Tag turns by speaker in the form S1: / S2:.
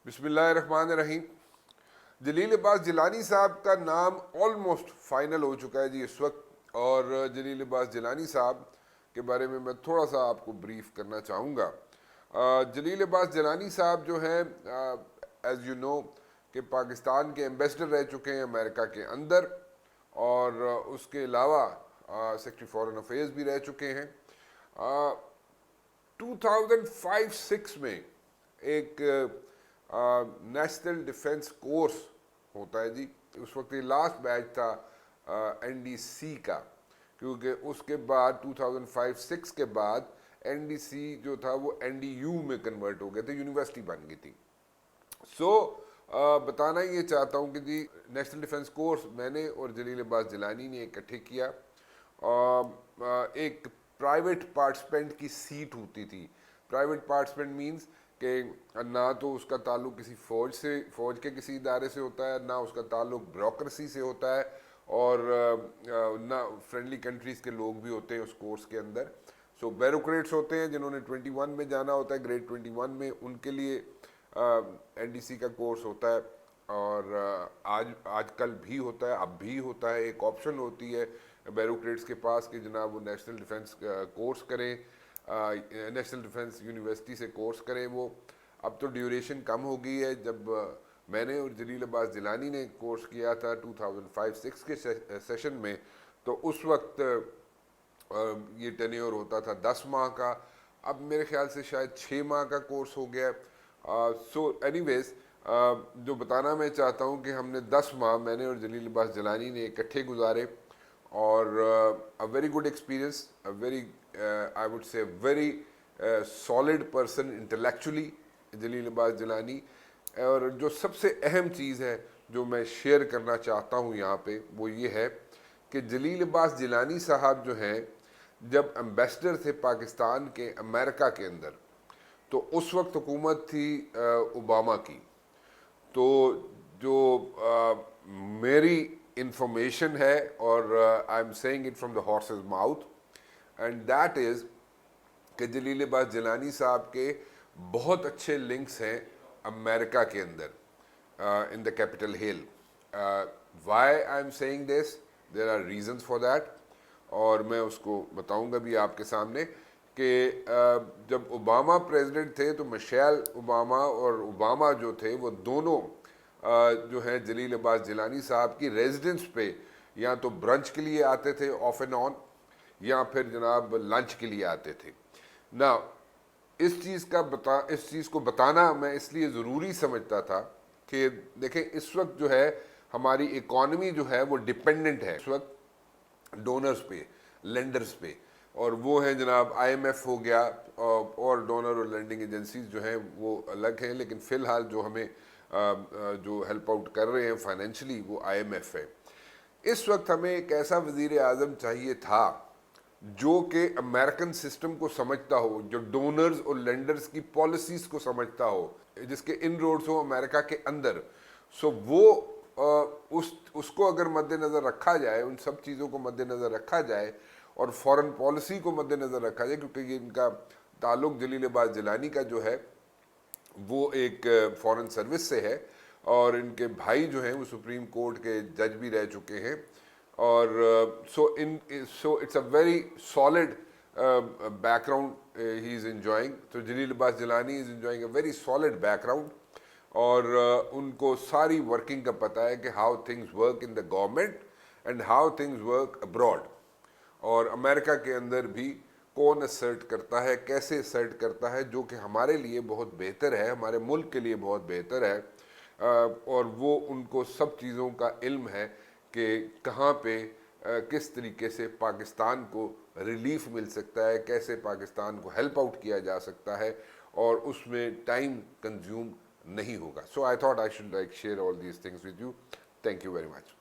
S1: بسم اللہ الرحمن الرحیم. جلیل عباس جیلانی صاحب کا نام آلموسٹ فائنل ہو چکا ہے جی اس وقت, اور جلیل عباس جیلانی صاحب کے بارے میں تھوڑا سا آپ کو بریف کرنا چاہوں گا. جلیل عباس جیلانی صاحب جو ہیں ایز یو نو کہ پاکستان کے ایمبیسڈر رہ چکے ہیں امریکہ کے اندر, اور اس کے علاوہ سیکرٹری فارن افیئرز بھی رہ چکے ہیں. 2005-06 میں ایک نیشنل ڈیفنس کورس ہوتا ہے جی, اس وقت یہ لاسٹ بیچ تھا این ڈی سی کا, کیونکہ اس کے بعد 2005-06 کے بعد این ڈی سی جو تھا وہ این ڈی یو میں کنورٹ ہو گئے تھے, یونیورسٹی بن گئی تھی. بتانا یہ چاہتا ہوں کہ جی نیشنل ڈیفنس کورس میں نے اور جلیل عباس جیلانی نے اکٹھے کیا. ایک پرائیویٹ پارٹیسپینٹ کی سیٹ ہوتی تھی. پرائیویٹ پارٹیسپینٹ مینز کہ نہ تو اس کا تعلق کسی فوج کے کسی ادارے سے ہوتا ہے, نہ اس کا تعلق بیوروکریسی سے ہوتا ہے, اور نہ فرینڈلی کنٹریز کے لوگ بھی ہوتے ہیں اس کورس کے اندر. بیوروکریٹس ہوتے ہیں جنہوں نے 21 میں جانا ہوتا ہے, گریڈ 21 میں, ان کے لیے این ڈی سی کا کورس ہوتا ہے, اور آج کل بھی ہوتا ہے, اب بھی ہوتا ہے. ایک آپشن ہوتی ہے بیوروکریٹس کے پاس کہ جناب وہ نیشنل ڈیفنس کورس کریں, نیشنل ڈیفنس یونیورسٹی سے کورس کریں. وہ اب تو ڈیوریشن کم ہو گئی ہے. جب میں نے اور جلیل عباس جیلانی نے کورس کیا تھا 2005-06 کے سیشن میں, تو اس وقت یہ ٹینیور ہوتا تھا 10 ماہ کا. اب میرے خیال سے شاید 6 ماہ کا کورس ہو گیا ہے. اینی ویز جو بتانا میں چاہتا ہوں کہ ہم نے 10 ماہ میں نے اور جلیل عباس جیلانی نے اکٹھے گزارے, اور very good experience, very I would say very solid person intellectually Jalil Abbas Jilani. اور جو سب سے اہم چیز ہے جو میں شیئر کرنا چاہتا ہوں یہاں پہ وہ یہ ہے کہ جلیل عباس جیلانی صاحب جو ہیں جب ایمبیسڈر تھے پاکستان کے امریکہ کے اندر, تو اس وقت حکومت تھی اوباما کی. تو جو میری انفارمیشن ہے, اور I am seeing it from the horse's mouth, and that is کہ جلیل عباس جیلانی صاحب کے بہت اچھے لنکس ہیں امریکہ کے اندر, in the Capitol Hill. Why I am seeing this, there are reasons for that, اور میں اس کو بتاؤں گا بھی آپ کے سامنے کہ جب اوباما پریزیڈنٹ تھے تو مشیل اوباما اور اوباما جو تھے وہ دونوں جو ہیں جلیل عباس جیلانی صاحب کی ریزیڈنس پہ یا تو برنچ کے لیے آتے تھے آف اینڈ آن, یا پھر جناب لنچ کے لیے آتے تھے. نا اس چیز کو بتانا میں اس لیے ضروری سمجھتا تھا کہ دیکھیں اس وقت جو ہے ہماری اکانومی جو ہے وہ ڈپینڈنٹ ہے اس وقت ڈونرز پہ, لینڈرز پہ, اور وہ ہیں جناب آئی ایم ایف ہو گیا, اور ڈونر اور لینڈنگ ایجنسیز جو ہیں وہ الگ ہیں, لیکن فی الحال جو ہمیں جو ہیلپ آؤٹ کر رہے ہیں فائنینشلی وہ آئی ایم ایف ہے. اس وقت ہمیں ایک ایسا وزیر اعظم چاہیے تھا جو کہ امریکن سسٹم کو سمجھتا ہو, جو ڈونرز اور لینڈرز کی پالیسیز کو سمجھتا ہو, جس کے ان روڈز ہوں امریکہ کے اندر. وہ اس کو اگر مد نظر رکھا جائے, ان سب چیزوں کو مد نظر رکھا جائے, اور فورن پالیسی کو مد نظر رکھا جائے, کیونکہ یہ ان کا تعلق جلیل عباس جیلانی کا جو ہے وہ ایک فورن سروس سے ہے, اور ان کے بھائی جو ہیں وہ سپریم کورٹ کے جج بھی رہ چکے ہیں, اور so it's a very solid background he is enjoying. تو Jalil Abbas Jilani is enjoying a very solid background, اور ان کو ساری ورکنگ کا پتہ ہے کہ how things work in the government and how things work abroad, اور امریکہ کے اندر بھی کون اسرٹ کرتا ہے, کیسے اسرٹ کرتا ہے, جو کہ ہمارے لیے بہت بہتر ہے, ہمارے ملک کے لیے بہت بہتر ہے. اور وہ ان کو سب چیزوں کا علم ہے کہ کہاں پہ کس طریقے سے پاکستان کو ریلیف مل سکتا ہے, کیسے پاکستان کو ہیلپ آؤٹ کیا جا سکتا ہے, اور اس میں ٹائم کنزیوم نہیں ہوگا. So I thought I should like share all these things with you. Thank you very much.